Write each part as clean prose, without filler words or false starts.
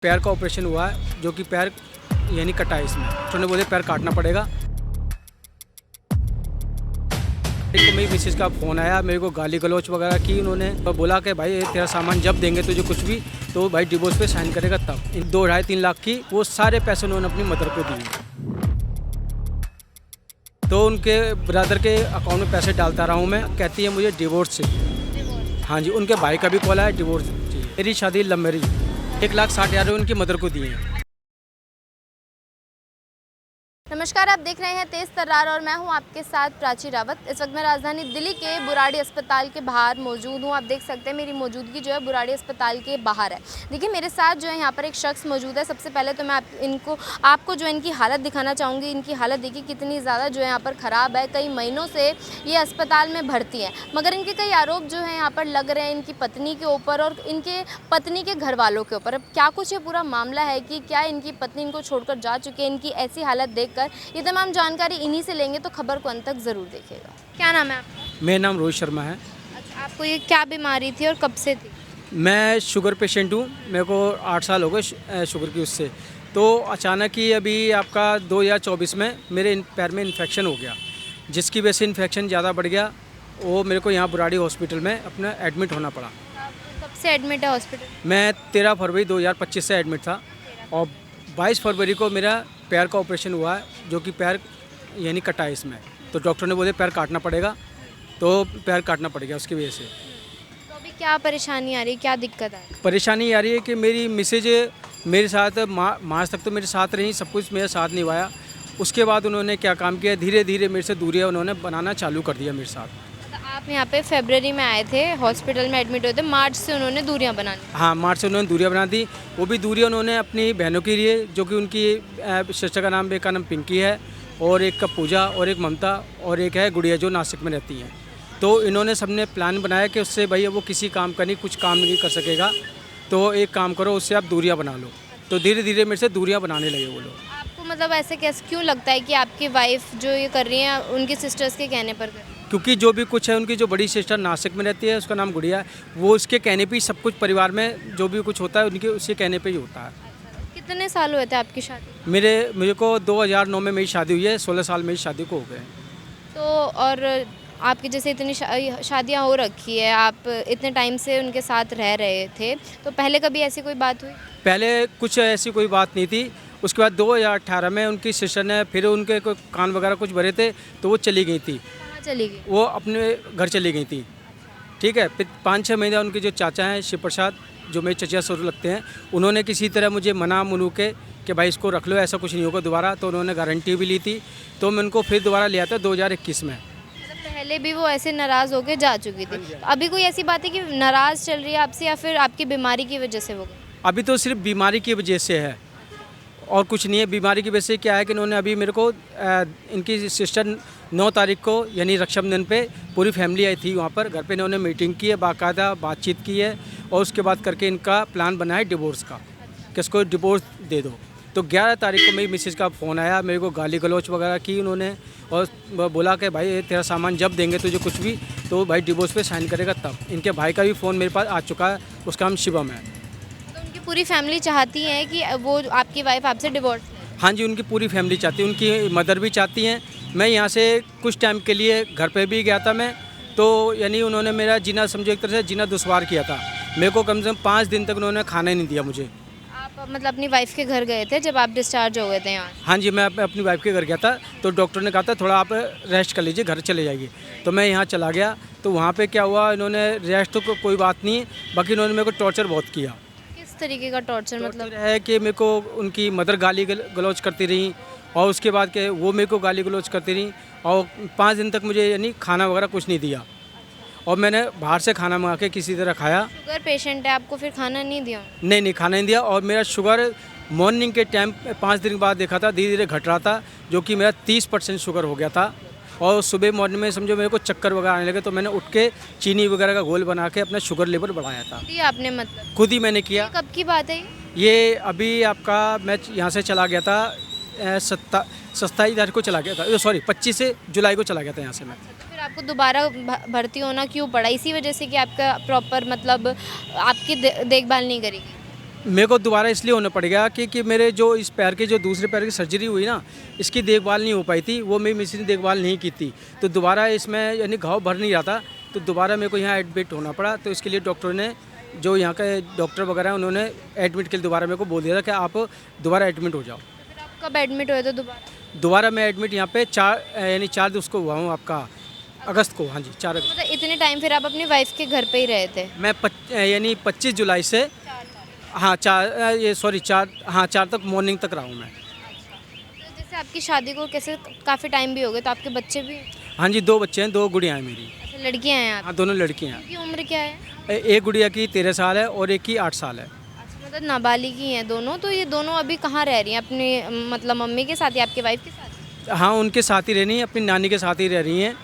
पैर का ऑपरेशन हुआ है, जो कि पैर यानी कटा है इसमें। तो उन्होंने बोले पैर काटना पड़ेगा। एक तो मेरी मिसेज का फ़ोन आया, मेरे को गाली गलौच वगैरह की उन्होंने, और बोला कि भाई तेरा सामान जब देंगे तुझे कुछ भी तो भाई डिवोर्स पे साइन करेगा तब। 2-2.5-3 लाख की वो सारे पैसे उन्होंने अपनी मदर को दिए। तो उनके ब्रदर के अकाउंट में पैसे डालता रहा हूँ मैं। कहती है मुझे डिवोर्स चाहिए। हाँ जी, उनके भाई का भी कॉल आया, डिवोर्स चाहिए। मेरी शादी लव मैरिज, 1,60,000 उनकी मदर को दिए हैं। नमस्कार, आप देख रहे हैं तेज तर्रार और मैं हूं आपके साथ प्राची रावत। इस वक्त मैं राजधानी दिल्ली के बुराड़ी अस्पताल के बाहर मौजूद हूं। आप देख सकते हैं मेरी मौजूदगी जो है बुराड़ी अस्पताल के बाहर है। देखिए मेरे साथ जो है यहाँ पर एक शख्स मौजूद है। सबसे पहले तो मैं आपको जो है इनकी हालत दिखाना चाहूँगी। इनकी हालत देखिए कितनी ज़्यादा जो है यहाँ पर ख़राब है। कई महीनों से ये अस्पताल में भर्ती है, मगर इनके कई आरोप जो है यहाँ पर लग रहे हैं इनकी पत्नी के ऊपर और इनके पत्नी के घर वालों के ऊपर। अब क्या कुछ ये पूरा मामला है कि क्या इनकी पत्नी इनको छोड़कर जा चुकी है, इनकी ऐसी हालत देखकर ये तमाम जानकारी इन्हीं से लेंगे, तो खबर को अंत तक ज़रूर देखिएगा। क्या नाम है आपका? मेरा नाम रोहित शर्मा है। अच्छा, आपको ये क्या बीमारी थी और कब से थी? मैं शुगर पेशेंट हूँ, मेरे को 8 साल हो गए शुगर की उससे। तो अचानक ही अभी आपका 2024 में मेरे पैर में इन्फेक्शन हो गया, जिसकी वजह से इन्फेक्शन ज़्यादा बढ़ गया। वो मेरे को यहाँ बुराड़ी हॉस्पिटल में अपना एडमिट होना पड़ा। आप कब से एडमिट है हॉस्पिटल? मैं 13 फरवरी 2025 से एडमिट था और 22 फरवरी को मेरा पैर का ऑपरेशन हुआ है, जो कि पैर यानी कटा है इसमें। तो डॉक्टर ने बोले पैर काटना पड़ेगा, तो पैर काटना पड़ेगा उसकी वजह से। तो अभी क्या परेशानी आ रही है, क्या दिक्कत आ रही है? परेशानी आ रही है कि मेरी मिसेज मेरे साथ मार्च तक तो मेरे साथ रही, सब कुछ मेरे साथ निभाया। उसके बाद उन्होंने क्या काम किया, धीरे धीरे मेरे से दूरियाँ उन्होंने बनाना चालू कर दिया मेरे साथ। मतलब आप यहाँ पे फरवरी में आए थे, हॉस्पिटल में एडमिट हुए थे, मार्च से उन्होंने दूरियां बना ली? हाँ, मार्च से उन्होंने दूरियाँ बना दी। वो भी दूरियाँ उन्होंने अपनी बहनों के लिए, जो कि उनकी सिस्टर का नाम, एक का नाम पिंकी है और एक का पूजा और एक ममता और एक है गुड़िया जो नासिक में रहती हैं। तो इन्होंने सबने प्लान बनाया कि उससे भैया वो किसी काम का नहीं, कुछ काम नहीं कर सकेगा, तो एक काम करो उससे आप दूरियाँ बना लो। तो धीरे धीरे मेरे से दूरियाँ बनाने लगे वो लोग। आपको मतलब ऐसे कैसे क्यों लगता है कि आपकी वाइफ जो ये कर रही है उनकी सिस्टर्स के कहने पर कर रही है? क्योंकि जो भी कुछ है, उनकी जो बड़ी सिस्टर नासिक में रहती है, उसका नाम गुड़िया है, वो उसके कहने पे ही सब कुछ, परिवार में जो भी कुछ होता है उनके उसके कहने पे ही होता है। कितने साल हुए थे आपकी शादी? मेरे को 2009 में मेरी शादी हुई है, 16 साल मेरी शादी को हो गए। तो और आपकी जैसे इतनी शादियाँ हो रखी है, आप इतने टाइम से उनके साथ रह रहे थे, तो पहले कभी ऐसी कोई बात हुई? पहले कुछ ऐसी कोई बात नहीं थी। उसके बाद 2018 में उनकी सिस्टर ने फिर उनके कोई कान वगैरह कुछ भरे थे, तो वो चली गई थी। कहाँ चली गई? वो अपने घर चली गई थी, ठीक है। फिर 5-6 महीने उनके जो चाचा हैं शिव प्रसाद, जो मेरे चचा ससुर लगते हैं, उन्होंने किसी तरह मुझे मना मुनू के कि भाई इसको रख लो, ऐसा कुछ नहीं होगा दोबारा। तो उन्होंने गारंटी भी ली थी, तो मैं उनको फिर दोबारा लिया था 2021 में। मतलब पहले भी वो ऐसे नाराज़ होकर जा चुकी थी। तो अभी कोई ऐसी बात है कि नाराज़ चल रही है आपसे या फिर आपकी बीमारी की वजह से वो गई? अभी तो सिर्फ बीमारी की वजह से है और कुछ नहीं है। बीमारी की वजह से क्या है कि इन्होंने अभी मेरे को इनकी सिस्टर 9 तारीख को यानी रक्षाबंधन पे पूरी फैमिली आई थी वहाँ पर घर पे। इन्होंने मीटिंग की है, बाकायदा बातचीत की है और उसके बाद करके इनका प्लान बना है डिवोर्स का, कि इसको डिवोर्स दे दो। तो 11 तारीख को मेरी मिसेज का फ़ोन आया, मेरे को गाली गलौच वगैरह की उन्होंने और बोला कि भाई तेरा सामान जब देंगे तुझे कुछ भी तो भाई डिवोर्स पे साइन करेगा तब। इनके भाई का भी फ़ोन मेरे पास आ चुका है, उसका नाम शिवम है। तो उनकी पूरी फैमिली चाहती है कि वो आपकी वाइफ आपसे डिवोर्स ले? हाँ जी, उनकी पूरी फैमिली चाहती है, उनकी मदर भी चाहती हैं। मैं यहाँ से कुछ टाइम के लिए घर पे भी गया था मैं, तो यानी उन्होंने मेरा जीना समझो एक तरह से जीना दुश्वार किया था। मेरे को कम से कम 5 दिन तक उन्होंने खाना ही नहीं दिया मुझे। आप मतलब अपनी वाइफ के घर गए थे जब आप डिस्चार्ज हो गए थे यहाँ? हाँ जी, मैं अपनी वाइफ के घर गया था, तो डॉक्टर ने कहा था थोड़ा आप रेस्ट कर लीजिए, घर चले जाइए। तो मैं यहाँ चला गया, तो वहाँ पे क्या हुआ, इन्होंने रेस्ट तो कोई बात नहीं, बाकी इन्होंने मेरे को टॉर्चर बहुत किया। किस तरीके का टॉर्चर? मतलब है कि मेरे को उनकी मदर गाली गलौच करती रही और उसके बाद के वो मेरे को गाली गलौच करती रही और 5 दिन तक मुझे यानी खाना वगैरह कुछ नहीं दिया और मैंने बाहर से खाना मंगा के किसी तरह खाया। शुगर पेशेंट है, आपको फिर खाना नहीं दिया? नहीं, खाना नहीं दिया। और मेरा शुगर मॉर्निंग के टाइम 5 दिन के बाद देखा था धीरे धीरे घट रहा था, जो कि मेरा 30% शुगर हो गया था। और सुबह मॉर्निंग में समझो मेरे को चक्कर वगैरह आने लगे, तो मैंने उठ के चीनी वगैरह का घोल बना के अपना शुगर लेवल बढ़ाया था। ये आपने मतलब खुद ही मैंने किया। ये कब की बात है? ये अभी आपका मैं यहाँ से चला गया था 27 तारीख को चला गया था, सॉरी 25 जुलाई को चला गया था यहाँ से मैं। तो फिर आपको दोबारा भर्ती होना क्यों पड़ा? इसी वजह से कि आपका प्रॉपर मतलब आपकी देखभाल नहीं करेगी? मेरे को दोबारा इसलिए होना पड़ गया कि मेरे जो इस पैर के जो दूसरे पैर की सर्जरी हुई ना, इसकी देखभाल नहीं हो पाई थी, वो मेरी मिसेज ने देखभाल नहीं की थी, तो दोबारा इसमें यानी घाव भर नहीं रहा था, तो दोबारा मेरे को यहाँ एडमिट होना पड़ा। तो इसके लिए डॉक्टर ने, जो यहाँ के डॉक्टर वगैरह हैं, उन्होंने एडमिट के लिए दोबारा मेरे को बोल दिया था कि आप दोबारा एडमिट हो जाओ। फिर आप कब एडमिट हुए थे दोबारा मैं एडमिट यहाँ पे 4 दिवस को हुआ हूँ, आपका अगस्त को। हाँ जी, 4 अगस्त। मतलब इतने टाइम फिर आप अपनी वाइफ के घर पे ही रहे थे? मैं यानी 25 जुलाई से, हाँ 4 तक मॉर्निंग तक रहा हूँ मैं। तो जैसे आपकी शादी को कैसे काफ़ी टाइम भी हो गया, तो आपके बच्चे भी? हाँ जी, 2 बच्चे हैं, 2 गुड़ियाँ हैं मेरी। अच्छा, लड़कियाँ हैं आप? हाँ, दोनों लड़कियाँ हैं। उनकी उम्र क्या है? एक गुड़िया की 13 साल है और एक की 8 साल है। अच्छा, मतलब नाबालिग ही हैं दोनों। तो ये दोनों अभी कहाँ रह रही हैं, अपनी मतलब मम्मी के साथ या आपकी वाइफ के साथ? हाँ, उनके साथ ही रह रही हैं, अपनी नानी के साथ ही रह रही हैं,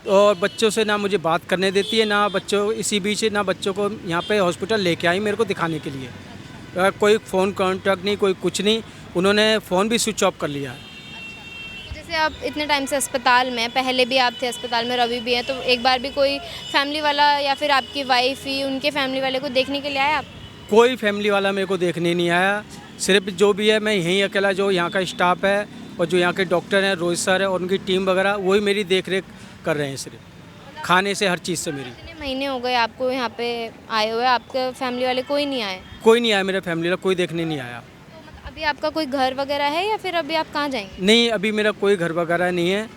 और बच्चों से ना मुझे बात करने देती है, ना बच्चों, इसी बीच ना बच्चों को यहाँ पे हॉस्पिटल लेके आई मेरे को दिखाने के लिए। कोई फ़ोन कांटेक्ट नहीं, कोई कुछ नहीं, उन्होंने फ़ोन भी स्विच ऑफ कर लिया है। तो जैसे आप इतने टाइम से अस्पताल में, पहले भी आप थे अस्पताल में, रवि भी हैं, तो एक बार भी कोई फैमिली वाला या फिर आपकी वाइफ ही उनके फैमिली वाले को देखने के लिए आए आप? कोई फैमिली वाला मेरे को देखने नहीं आया, सिर्फ जो भी है मैं यहीं अकेला, जो यहाँ का स्टाफ है और जो यहाँ के डॉक्टर हैं, रोहित सर है और उनकी टीम वगैरह, वही मेरी देख रेख कर रहे हैं, सिर्फ खाने से हर चीज़ से मेरी। कितने महीने हो गए आपको यहाँ पे आए हुए, आपके फैमिली वाले कोई नहीं आए? कोई नहीं आया, मेरे फैमिली वाला कोई देखने नहीं आया। तो मतलब अभी आपका कोई घर वगैरह है या फिर अभी आप कहाँ जाएंगे? नहीं, अभी मेरा कोई घर वगैरह नहीं है,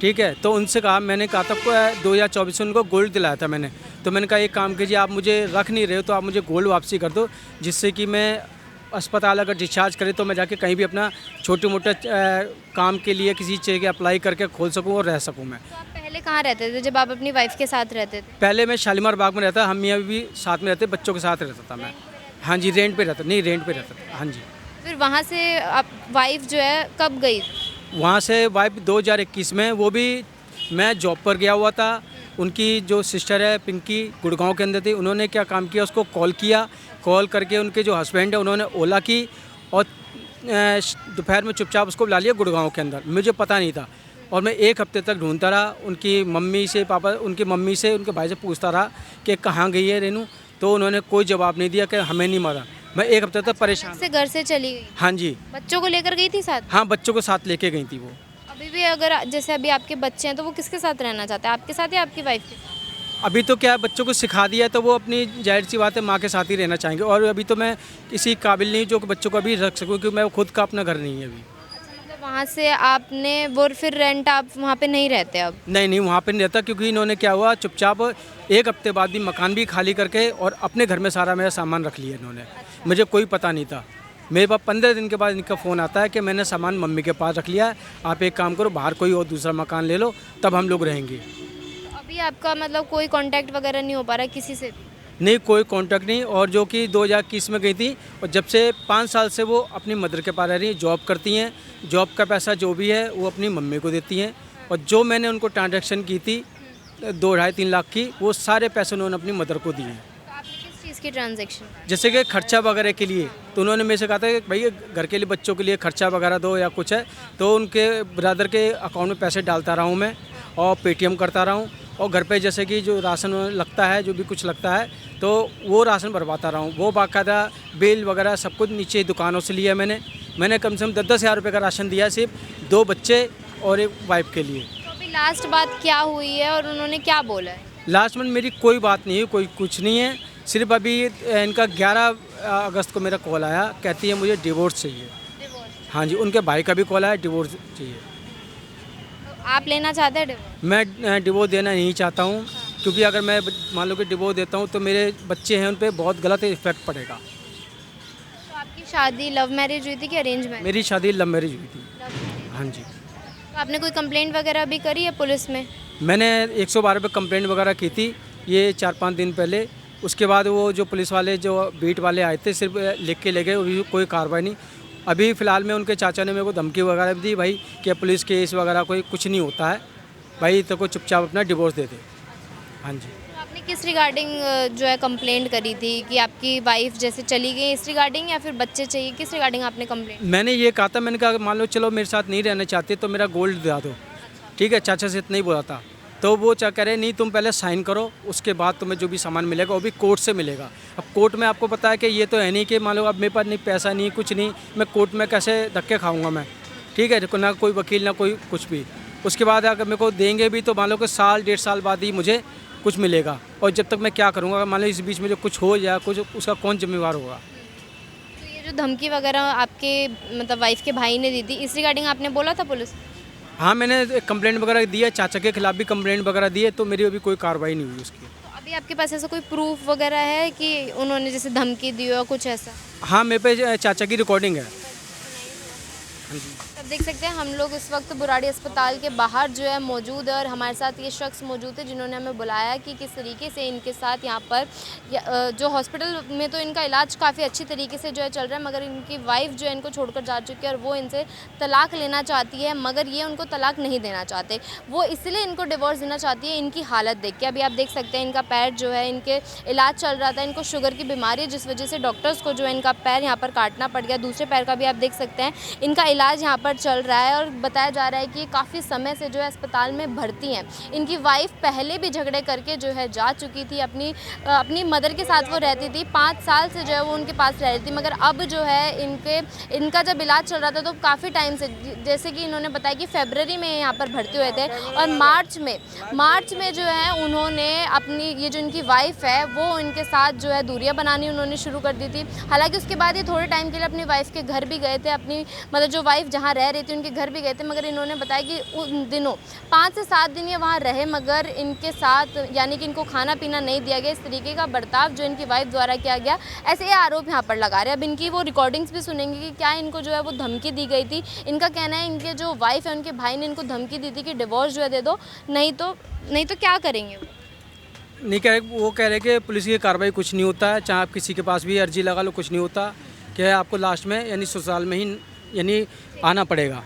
ठीक है। तो उनसे कहा, मैंने कहा था 2024 में उनको गोल्ड दिलाया था मैंने, तो मैंने कहा एक काम कीजिए, आप मुझे रख नहीं रहे हो तो आप मुझे गोल्ड वापसी कर दो, जिससे कि मैं अस्पताल अगर डिस्चार्ज करे तो मैं जाके कहीं भी अपना छोटे मोटे काम के लिए किसी चीज़ के अप्लाई करके खोल सकूँ और रह सकूँ मैं। तो आप पहले कहाँ रहते थे जब आप अपनी वाइफ के साथ रहते थे? पहले मैं शालीमार बाग में रहता, हम यहाँ भी साथ में रहते, बच्चों के साथ रहता था मैं। हाँ जी, रेंट पे रहता, नहीं रेंट पे रहता था। हाँ जी। फिर वहाँ से आप वाइफ जो है कब गई? वहाँ से वाइफ 2021 में, वो भी मैं जॉब पर गया हुआ था, उनकी जो सिस्टर है पिंकी, गुड़गांव के अंदर थी, उन्होंने क्या काम किया, उसको कॉल किया, कॉल करके उनके जो हस्बैंड है उन्होंने ओला की और दोपहर में चुपचाप उसको बुला लिया गुड़गांव के अंदर। मुझे पता नहीं था और मैं 1 हफ्ते तक ढूंढता रहा, उनकी मम्मी से, उनकी मम्मी से, उनके भाई से पूछता रहा कि कहाँ गई है रेनू, तो उन्होंने कोई जवाब नहीं दिया कि हमें नहीं मारा। मैं 1 हफ्ते तक परेशान। से घर से चली गई? हाँ जी। बच्चों को लेकर गई थी साथ? हाँ, बच्चों को साथ लेके गई थी वो। अभी भी अगर जैसे अभी आपके बच्चे हैं तो वो किसके साथ रहना चाहते हैं, आपके साथ या आपकी वाइफ के साथ? अभी तो क्या है, बच्चों को सिखा दिया है तो वो अपनी जाहिर सी बात है माँ के साथ ही रहना चाहेंगे, और अभी तो मैं किसी काबिल नहीं जो कि बच्चों को अभी रख सकूँ, क्योंकि मैं खुद का अपना घर नहीं है अभी। मतलब वहाँ से आपने वो फिर रेंट आप वहाँ पे नहीं रहते अब? नहीं, वहाँ पे नहीं रहता, क्योंकि इन्होंने क्या हुआ, चुपचाप 1 हफ्ते बाद भी मकान भी खाली करके और अपने घर में सारा मेरा सामान रख लिया इन्होंने। मुझे कोई पता नहीं था। मेरे पास 15 दिन के बाद इनका फ़ोन आता है कि मैंने सामान मम्मी के पास रख लिया है, आप एक काम करो, बाहर कोई और दूसरा मकान ले लो, तब हम लोग रहेंगे। तो अभी आपका मतलब कोई कांटेक्ट वगैरह नहीं हो पा रहा किसी से भी? नहीं, कोई कांटेक्ट नहीं। और जो कि 2021 में गई थी और जब से 5 साल से वो अपनी मदर के पास रह रही हैं, जॉब करती हैं, जॉब का पैसा जो भी है वो अपनी मम्मी को देती हैं, और जो मैंने उनको ट्रांजैक्शन की थी 2-2.5-3 लाख की, वो सारे पैसे उन्होंने अपनी मदर को दिए हैं। तो आपने किस चीज़ की ट्रांजेक्शन? जैसे कि खर्चा वगैरह के लिए, तो उन्होंने मेरे से कहा था कि भाई घर के लिए, बच्चों के लिए खर्चा वगैरह दो या कुछ है, तो उनके ब्रदर के अकाउंट में पैसे डालता रहा हूँ मैं और पेटीएम करता रहा हूँ, और घर पे जैसे कि जो राशन लगता है, जो भी कुछ लगता है, तो वो राशन भरवाता रहा हूँ। वो बाकायदा बिल वगैरह सब कुछ नीचे दुकानों से लिया मैंने कम से कम 10-10 हज़ार रुपये का राशन दिया, सिर्फ 2 बच्चे और एक वाइफ के लिए। तो अभी लास्ट बात क्या हुई है और उन्होंने क्या बोला है? लास्ट में मेरी कोई बात नहीं है, कोई कुछ नहीं है, सिर्फ अभी इनका 11 अगस्त को मेरा कॉल आया, कहती है मुझे डिवोर्स चाहिए। डिवोर्स? हाँ जी, उनके भाई का भी कॉल आया, डिवोर्स चाहिए। तो आप लेना चाहते हैं डिवोर्स? मैं डिवोर्स देना नहीं चाहता हूँ, क्योंकि अगर मैं मान लो कि डिवोर्स देता हूँ तो मेरे बच्चे हैं, उन पर बहुत गलत इफेक्ट पड़ेगा। तो आपकी शादी लव मैरिज हुई थी कि अरेंज मैरिज? मेरी शादी लव मैरिज हुई थी। Love marriage. हाँ जी। तो आपने कोई कंप्लेंट वगैरह भी करी है पुलिस में? मैंने 112 पे कंप्लेंट वगैरह की थी ये 4-5 दिन पहले। उसके बाद वो जो पुलिस वाले, जो बीट वाले आए थे, सिर्फ लिख के ले गए, अभी कोई कार्रवाई नहीं। अभी फ़िलहाल में उनके चाचा ने मेरे को धमकी वगैरह भी दी, भाई कि पुलिस केस वगैरह कोई कुछ नहीं होता है, भाई तो को चुपचाप अपना डिवोर्स दे दे। हाँ जी। तो आपने किस रिगार्डिंग जो है कंप्लेंट करी थी कि आपकी वाइफ जैसे चली गई, इस रिगार्डिंग या फिर बच्चे चाहिए, किस रिगार्डिंग आपने कंप्लेंट? मैंने ये कहा था, मैंने कहा मान लो चलो मेरे साथ नहीं रहना चाहते तो मेरा गोल्ड दिला दो, ठीक है, चाचा से इतना ही बोला था। तो वो क्या कह रहे नहीं तुम पहले साइन करो, उसके बाद तुम्हें जो भी सामान मिलेगा वो भी कोर्ट से मिलेगा। अब कोर्ट में आपको पता है कि ये तो है नहीं कि मान लो अब मेरे पास नहीं पैसा नहीं कुछ नहीं, मैं कोर्ट में कैसे धक्के खाऊंगा मैं, ठीक है, ना कोई वकील ना कोई कुछ भी। उसके बाद अगर मेरे को देंगे भी तो मान लो कि साल 1.5 साल बाद ही मुझे कुछ मिलेगा, और जब तक मैं क्या करूँगा, मान लो इस बीच में जो कुछ हो जाए कुछ, उसका कौन जिम्मेवार होगा। तो ये जो धमकी वगैरह आपके मतलब वाइफ के भाई ने दी थी, इस रिगार्डिंग आपने बोला था पुलिस? हाँ, मैंने कंप्लेंट वगैरह दी है, चाचा के खिलाफ भी कंप्लेंट वगैरह दी है, तो मेरी अभी कोई कार्रवाई नहीं हुई उसकी। तो अभी आपके पास ऐसा कोई प्रूफ वगैरह है कि उन्होंने जैसे धमकी दी हो कुछ ऐसा? हाँ, मेरे पे चाचा की रिकॉर्डिंग है। हाँ जी। अब देख सकते हैं हम लोग इस वक्त बुराड़ी अस्पताल के बाहर जो है मौजूद है, और हमारे साथ ये शख्स मौजूद है जिन्होंने हमें बुलाया कि किस तरीके से इनके साथ यहाँ पर जो हॉस्पिटल में तो इनका इलाज काफ़ी अच्छी तरीके से जो है चल रहा है, मगर इनकी वाइफ जो है इनको छोड़कर जा चुकी है और वो इनसे तलाक लेना चाहती है, मगर ये उनको तलाक नहीं देना चाहते। वो इसलिए इनको डिवोर्स देना चाहती है इनकी हालत देख के। अभी आप देख सकते हैं इनका पैर जो है, इनके इलाज चल रहा था, इनको शुगर की बीमारी है जिस वजह से डॉक्टर्स को जो है इनका पैर यहाँ पर काटना पड़ गया। दूसरे पैर का भी आप देख सकते हैं इनका इलाज यहाँ पर चल रहा है, और बताया जा रहा है कि काफ़ी समय से जो है अस्पताल में भर्ती हैं। इनकी वाइफ पहले भी झगड़े करके जो है जा चुकी थी, अपनी मदर के साथ वो रहती थी, 5 साल से जो है वो उनके पास रह रही थी, मगर अब जो है इनका जब इलाज चल रहा था तो काफ़ी टाइम से, जैसे कि इन्होंने बताया कि फरवरी में यहाँ पर भर्ती हुए थे, और मार्च में जो है उन्होंने अपनी ये जो इनकी वाइफ है वो इनके साथ जो है दूरियाँ बनानी उन्होंने शुरू कर दी थी। हालांकि उसके बाद ये थोड़े टाइम के लिए अपनी वाइफ के घर भी गए थे, अपनी मतलब जो वाइफ जहाँ रह रही थी उनके घर भी गए थे, मगर इन्होंने बताया कि उन दिनों 5 से 7 दिन ये वहाँ रहे, मगर इनके साथ यानी कि इनको खाना पीना नहीं दिया गया। इस तरीके का बर्ताव जो इनकी वाइफ द्वारा किया गया, ऐसे ये आरोप यहाँ पर लगा रहे हैं। अब इनकी वो रिकॉर्डिंग्स भी सुनेंगे कि क्या इनको जो है वो धमकी दी गई थी। इनका कहना है इनके जो वाइफ है उनके भाई ने इनको धमकी दी थी कि डिवोर्स जो है दे दो, नहीं तो क्या करेंगे वो। नहीं कह रहे, वो कह रहे कि पुलिस की कार्रवाई कुछ नहीं होता है, चाहे आप किसी के पास भी अर्जी लगा लो कुछ नहीं होता, कि आपको लास्ट में यानी ससुराल में ही यानी आना पड़ेगा।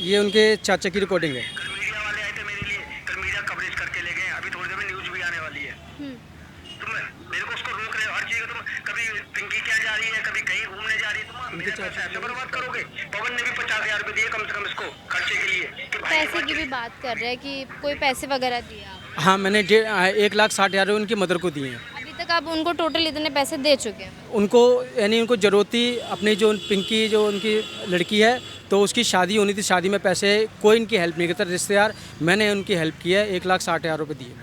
ये उनके चाचा की रिकॉर्डिंग है। कल मीडिया वाले आए थे मेरे लिए, कल मीडिया कवरेज करके ले गए, अभी थोड़ी देर में न्यूज़ भी आने वाली है। तुम मेरे को उसको रोक रहे हो हर चीज़। तुम कभी पिंकी क्या जा रही है, कभी कहीं घूमने जा रही है, तुम मेरे पैसे ऐसे बर्बाद करोगे। पवन ने भी 50,000 रुपये दिए कम से कम इसको खर्चे के लिए कि पैसे की भी बात कर रहे हैं कि कोई पैसे वगैरह दिया? हाँ, मैंने 1,60,000 उनकी मदर को दिए हैं। अभी तक आप उनको टोटल इतने पैसे दे चुके हैं? उनको यानी उनको ज़रूरत थी, अपनी जो पिंकी जो उनकी लड़की है तो उसकी शादी होनी थी, शादी में पैसे कोई इनकी हेल्प नहीं करता रिश्तेदार, मैंने उनकी हेल्प की है, 1,60,000 रुपये दिए।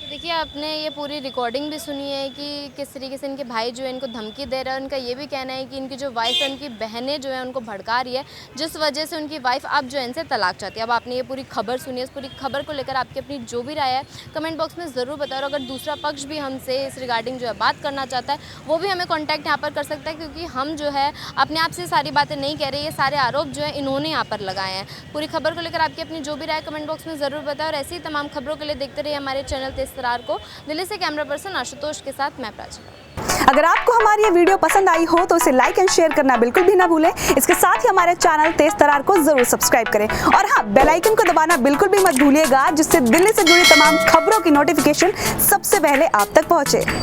तो देखिए आपने ये पूरी रिकॉर्डिंग भी सुनी है कि किस तरीके से इनके भाई जो है इनको धमकी दे रहा है। उनका ये भी कहना है कि इनकी जो वाइफ है उनकी बहनें जो है उनको भड़का रही है, जिस वजह से उनकी वाइफ अब जो है इनसे तलाक चाहती है। अब आपने ये पूरी खबर सुनी है, इस पूरी खबर को लेकर आपकी अपनी जो भी राय है कमेंट बॉक्स में ज़रूर बताओ। और अगर दूसरा पक्ष भी हमसे इस रिगार्डिंग जो है बात करना चाहता है वो भी हमें कॉन्टैक्ट यहाँ पर कर सकता है, क्योंकि हम जो है अपने आप से सारी बातें नहीं कह रहे, ये सारे आरोप जो है इन्होंने यहाँ पर लगाए हैं। पूरी खबर को लेकर आपकी अपनी जो भी राय कमेंट बॉक्स में ज़रूर बताओ, और ऐसी ही तमाम खबरों के लिए देखते रहिए हमारे चैनल तेज तरार को। दिल्ली से कैमरा पर्सन आशुतोष के साथ मैं प्राची। अगर आपको हमारी ये वीडियो पसंद आई हो तो इसे लाइक एंड शेयर करना बिल्कुल भी ना भूलें। इसके साथ ही हमारे चैनल तेज तरार को जरूर सब्सक्राइब करें, और हाँ, बेल आइकन को दबाना बिल्कुल भी मत भूलिएगा, जिससे दिल्ली से जुड़ी तमाम खबरों की नोटिफिकेशन सबसे पहले आप तक पहुंचे।